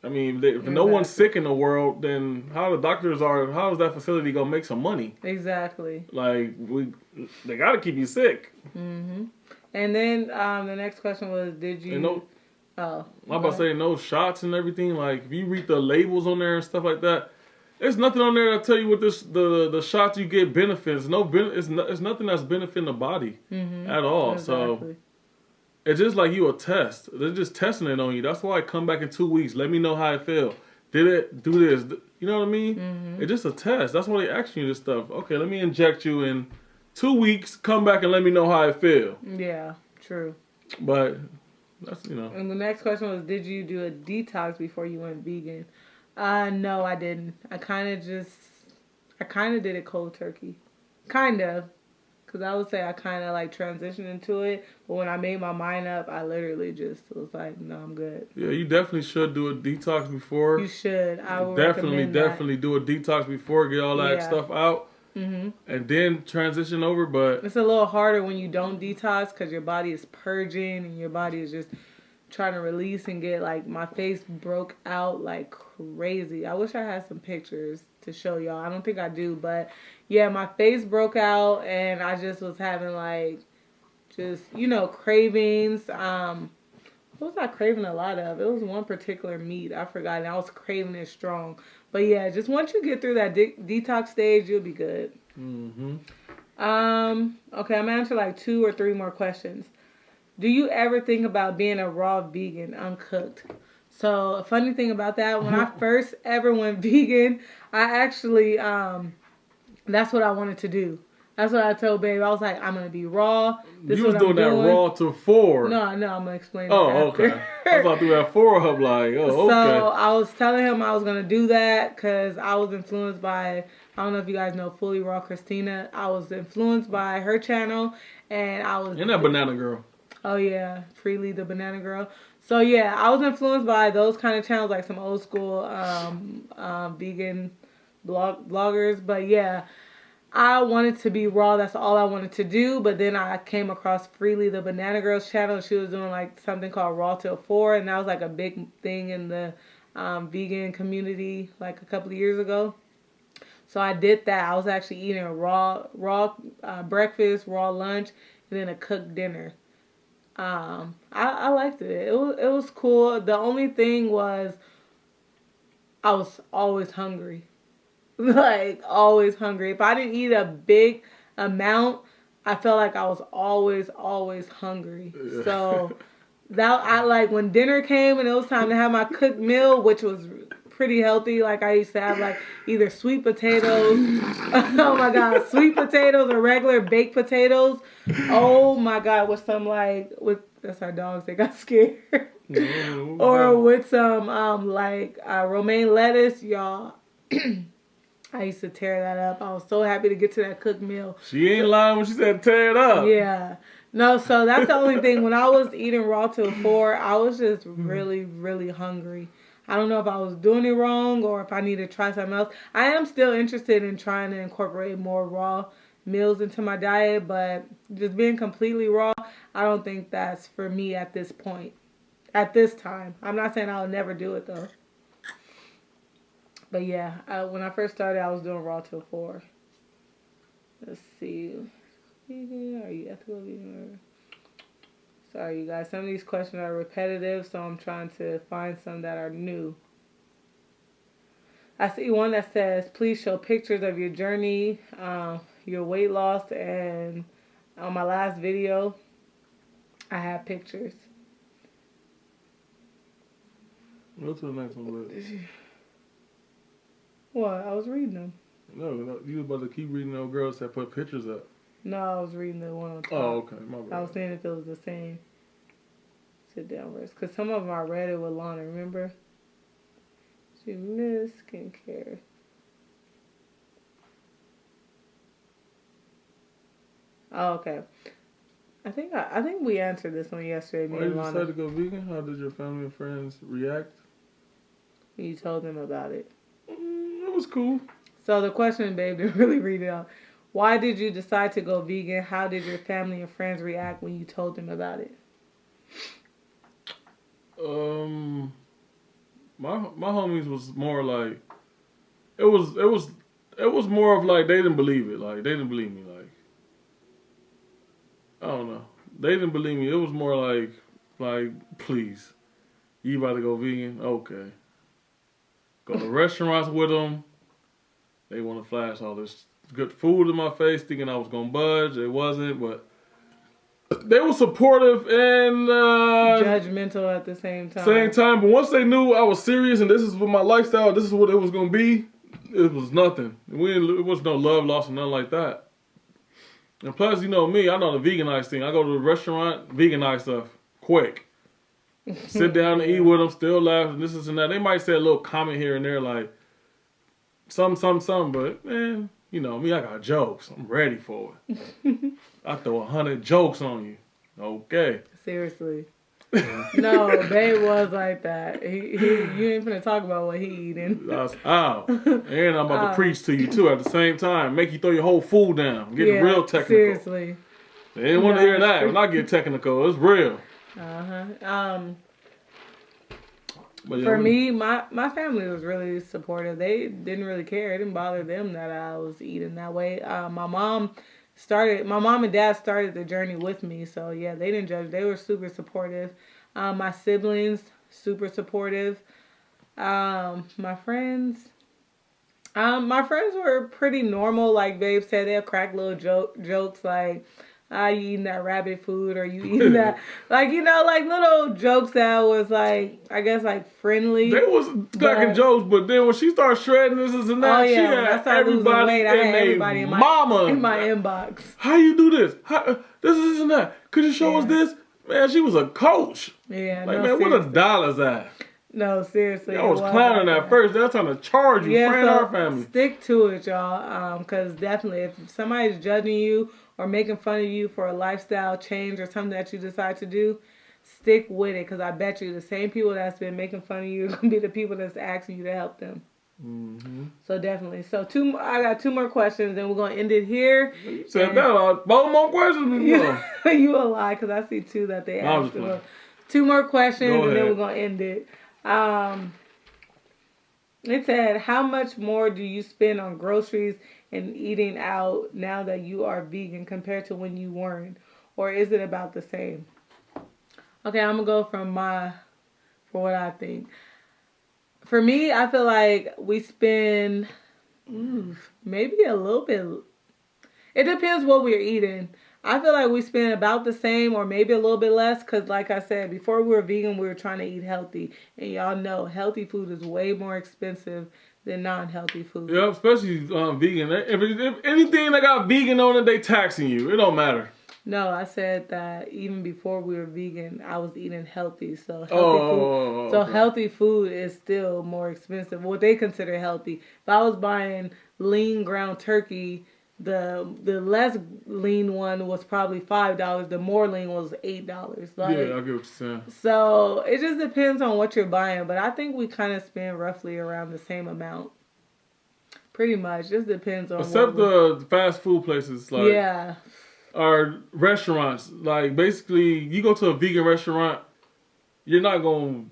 I mean, if no one's sick in the world, then how is that facility going to make some money? Exactly. Like, they got to keep you sick. And then the next question was, did you... I'm about to say no shots and everything. Like, if you read the labels on there and stuff like that, there's nothing on there that tell you what the shots you get benefits. It's nothing that's benefiting the body at all. Exactly. So it's just like you a test. They're just testing it on you. That's why I come back in 2 weeks. Let me know how it feel. Did it do this? You know what I mean? It's just a test. That's why they asking you this stuff. Okay, let me inject you in 2 weeks, come back and let me know how I feel. Yeah, true. But that's, you know. And the next question was, did you do a detox before you went vegan? No, I didn't. I kind of did it cold turkey. Kind of. Because I would say I kind of like transitioned into it. But when I made my mind up, I literally just was like, no, I'm good. Yeah, you definitely should do a detox before. You should. I would definitely recommend do a detox before, get all that stuff out. Mm-hmm. And then transition over, but it's a little harder when you don't detox because your body is purging and your body is just trying to release and get, like, my face broke out like crazy. I wish I had some pictures to show y'all. I don't think I do, but yeah, my face broke out and I just was having, like, just, you know, cravings. What was I craving a lot of? It was one particular meat. I forgot. And I was craving it strong. But yeah, just once you get through that detox stage, you'll be good. Mm-hmm. Okay, I'm gonna answer like 2 or 3 more questions. Do you ever think about being a raw vegan, uncooked? So a funny thing about that, when I first ever went vegan, I actually that's what I wanted to do. That's what I told babe. I was like, I'm gonna be raw. You was doing that raw to 4. No, I'm gonna explain that. Oh, after. okay. I thought through that 4 hub, like, oh, okay. So I was telling him I was gonna do that because I was influenced by, I don't know if you guys know Fully Raw Christina. I was influenced by her channel, and I was. And that banana girl. Oh yeah, Freely the Banana Girl. So yeah, I was influenced by those kind of channels, like some old school vegan bloggers. But yeah, I wanted to be raw. That's all I wanted to do. But then I came across Freely the Banana Girl's channel. She was doing like something called Raw Till 4, and that was like a big thing in the vegan community like a couple of years ago. So I did that. I was actually eating a raw breakfast, raw lunch, and then a cooked dinner. I liked it. It was cool. The only thing was I was always hungry. Like, always hungry. If I didn't eat a big amount, I felt like I was always hungry. So that I like when dinner came and it was time to have my cooked meal, which was pretty healthy. Like, I used to have like either sweet potatoes. Oh my God, sweet potatoes or regular baked potatoes. Oh my God, with some that's our dogs. They got scared. Or with some romaine lettuce, y'all. I used to tear that up. I was so happy to get to that cooked meal. She ain't lying when she said tear it up. Yeah. No, so that's the only thing. When I was eating raw till 4, I was just really, really hungry. I don't know if I was doing it wrong or if I need to try something else. I am still interested in trying to incorporate more raw meals into my diet, but just being completely raw, I don't think that's for me at this point. At this time. I'm not saying I'll never do it though. But yeah, when I first started, I was doing raw till 4. Let's see. Vegan? Are you ethical vegan? Sorry, you guys. Some of these questions are repetitive, so I'm trying to find some that are new. I see one that says, please show pictures of your journey, your weight loss, and on my last video, I have pictures. Go to the next one, Liz. What? I was reading them. No, you was about to keep reading those girls that put pictures up. No, I was reading the one on top. Oh, okay. My bad. I was saying if it was the same. Sit down verse. Because some of them I read it with Lana, remember? She missed skincare. Oh, okay. I think we answered this one yesterday. Why did you decide to go vegan? How did your family and friends react? You told them about it. It was cool. So the question, babe, didn't really read it out. Why did you decide to go vegan? How did your family and friends react when you told them about it? My homies was more like it was more of like they didn't believe it. Like they didn't believe me. Like I don't know. They didn't believe me. It was more like please, you about to go vegan? Okay. Go to restaurants with them. They want to flash all this good food in my face, thinking I was gonna budge. It wasn't, but they were supportive and judgmental at the same time. But once they knew I was serious and this is what my lifestyle, this is what it was gonna be, it was nothing. It was no love lost or nothing like that. And plus, you know me, I know the veganized thing. I go to the restaurant, veganize stuff, quick. Sit down and eat with them, still laugh, and this and that. They might say a little comment here and there, like, some, but, man, you know me, I got jokes. I'm ready for it. I throw 100 jokes on you. Okay. Seriously. No, Babe was like that. You ain't finna talk about what he eating. That's out. And I'm about to preach to you too at the same time. Make you throw your whole food down. Get real technical. Seriously. They didn't want to hear that. When I get technical, it's real. For me, my family was really supportive. They didn't really care. It didn't bother them that I was eating that way. My mom and dad started the journey with me. So yeah, they didn't judge. They were super supportive. My siblings, super supportive. My friends were pretty normal. Like Babe said, they'll crack little jokes like, you eating that rabbit food, or you eating that, like, you know, like little jokes that was like, I guess, like friendly. They was cracking jokes, but then when she started shredding this and that, she had everybody in my inbox. How you do this? This and that. Could you show us this? Man, she was a coach. Yeah, like, man, where the dollars at? No, seriously. I was clowning at first. They were trying to charge you, friend our family. Stick to it, y'all. Because definitely, if somebody's judging you or making fun of you for a lifestyle change or something that you decide to do, stick with it. Because I bet you the same people that's been making fun of you are going to be the people that's asking you to help them. Mm-hmm. So definitely. So I got 2 more questions, and we're going to end it here. You said that. 4 more questions before. You a lie, because I see 2 that they asked. 2 more questions, and then we're going to end it. It said, how much more do you spend on groceries and eating out now that you are vegan compared to when you weren't? Or is it about the same? Okay, I'm going to go for what I think. For me, I feel like we spend maybe a little bit. It depends what we're eating. I feel like we spend about the same or maybe a little bit less because, like I said, before we were vegan, we were trying to eat healthy. And y'all know healthy food is way more expensive than non-healthy food. Yeah, especially vegan. If anything that got vegan on it, they taxing you. It don't matter. No, I said that even before we were vegan, I was eating healthy. So healthy food is still more expensive. What they consider healthy. If I was buying lean ground turkey, the less lean one was probably $5. The more lean was $8. Like, yeah, I get what you're saying. So it just depends on what you're buying. But I think we kind of spend roughly around the same amount. Pretty much. Just depends on. Except the fast food places, like. Yeah. Or restaurants, like basically you go to a vegan restaurant, you're not going,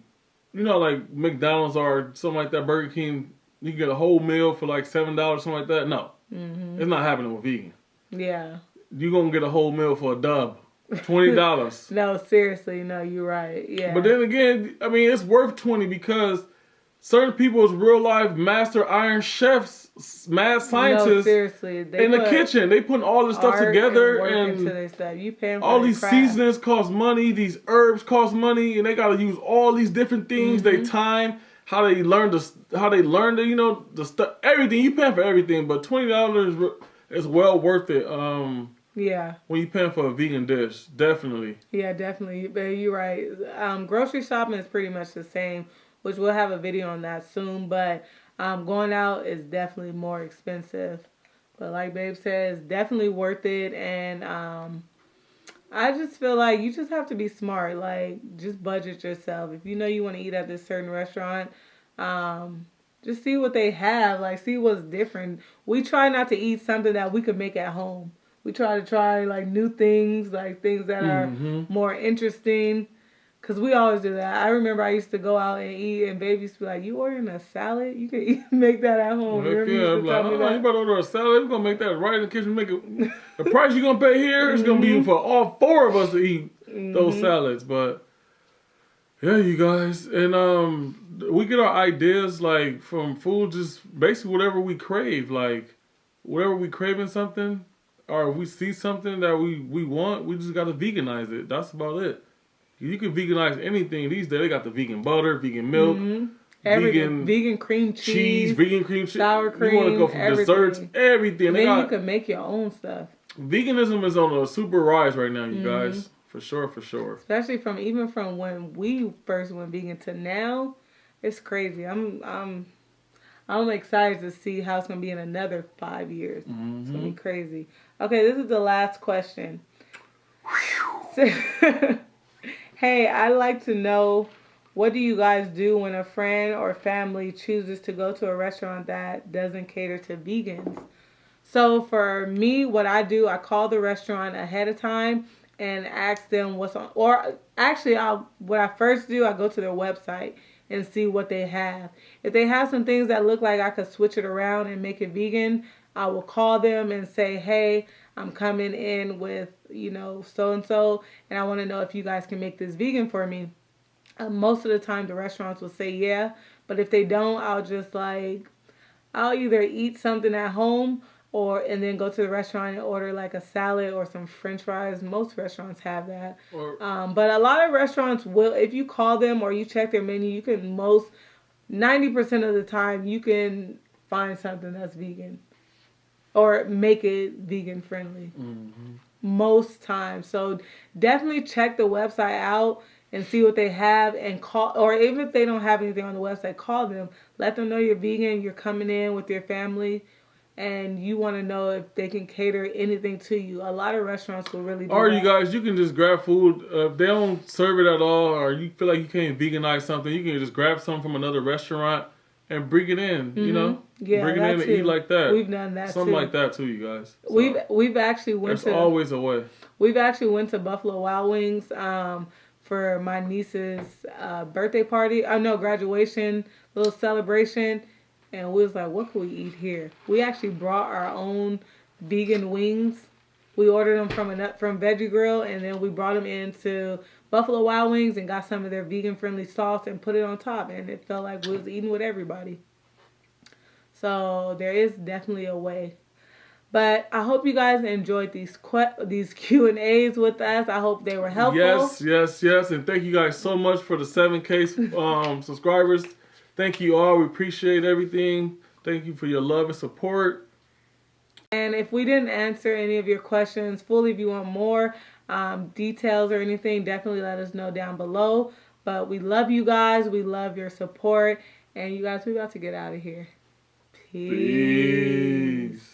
you know, like McDonald's or something like that, Burger King, you can get a whole meal for like $7, something like that. No, It's not happening with vegan. Yeah. You're going to get a whole meal for a dub, $20. No, seriously, no, you're right. Yeah. But then again, I mean, it's worth $20 because certain people's real life master iron chefs, mad scientists, seriously, in the kitchen, they putting all this stuff together and you paying for all these seasonings cost money, these herbs cost money, and they gotta use all these different things. They time how they learn the you know the stuff, everything. You paying for everything, but $20 is well worth it. Yeah. When you paying for a vegan dish, definitely. Yeah, definitely. But you're right. Grocery shopping is pretty much the same, which we'll have a video on that soon. But going out is definitely more expensive. But like Babe says, definitely worth it. And I just feel like you just have to be smart. Like, just budget yourself. If you know you want to eat at this certain restaurant, just see what they have. Like, see what's different. We try not to eat something that we could make at home. We try like new things, like things that are more interesting. Because we always do that. I remember I used to go out and eat, and Baby used to be like, you ordering a salad? You can make that at home. Yeah, I'm like, you better order a salad. We're going to make that right in the kitchen. Make it. The price you're going to pay here is going to be for all 4 of us to eat those salads. But, yeah, you guys. And we get our ideas, like, from food, just basically whatever we crave. Like, whatever we craving something, or if we see something that we want, we just got to veganize it. That's about it. You can veganize anything these days. They got the vegan butter, vegan milk, vegan cream cheese, vegan cream cheese, sour cream. You want to go for desserts, everything. Then you can make your own stuff. veganism is on a super rise right now, you guys. For sure, for sure. Especially from when we first went vegan to now, it's crazy. I'm excited to see how it's gonna be in another 5 years. It's gonna be crazy. Okay, this is the last question. Hey, I'd like to know, what do you guys do when a friend or family chooses to go to a restaurant that doesn't cater to vegans? So for me, what I do, I call the restaurant ahead of time and ask them what's on. Or actually, what I first do, I go to their website and see what they have. If they have some things that look like I could switch it around and make it vegan, I will call them and say, hey, I'm coming in with, so-and-so, and I want to know if you guys can make this vegan for me. Most of the time, the restaurants will say yeah, but if they don't, I'll either eat something at home and then go to the restaurant and order like a salad or some French fries. Most restaurants have that. But a lot of restaurants will, if you call them or you check their menu, you can 90% of the time, you can find something that's vegan or make it vegan friendly. Most times. So definitely check the website out and see what they have and call, or even if they don't have anything on the website, call them. Let them know you're vegan, you're coming in with your family, and you want to know if they can cater anything to you. A lot of restaurants will really do Or that. you guys, you can just grab food. If they don't serve it at all, or you feel like you can't veganize something, you can just grab something from another restaurant and bring it in, Yeah, bring it in and eat like that. We've done that Something too. like that too, you guys. So we've actually went there's always a way. We've actually went to Buffalo Wild Wings for my niece's birthday party. Graduation, little celebration. And we was like, what can we eat here? We actually brought our own vegan wings. We ordered them from Veggie Grill, and then we brought them into Buffalo Wild Wings and got some of their vegan-friendly sauce and put it on top. And it felt like we was eating with everybody. So there is definitely a way. But I hope you guys enjoyed these Q&As with us. I hope they were helpful. Yes. And thank you guys so much for the 7K subscribers. Thank you all. We appreciate everything. Thank you for your love and support. And if we didn't answer any of your questions fully, if you want more details or anything, definitely let us know down below. But we love you guys. We love your support. And you guys, we're about to get out of here. Peace.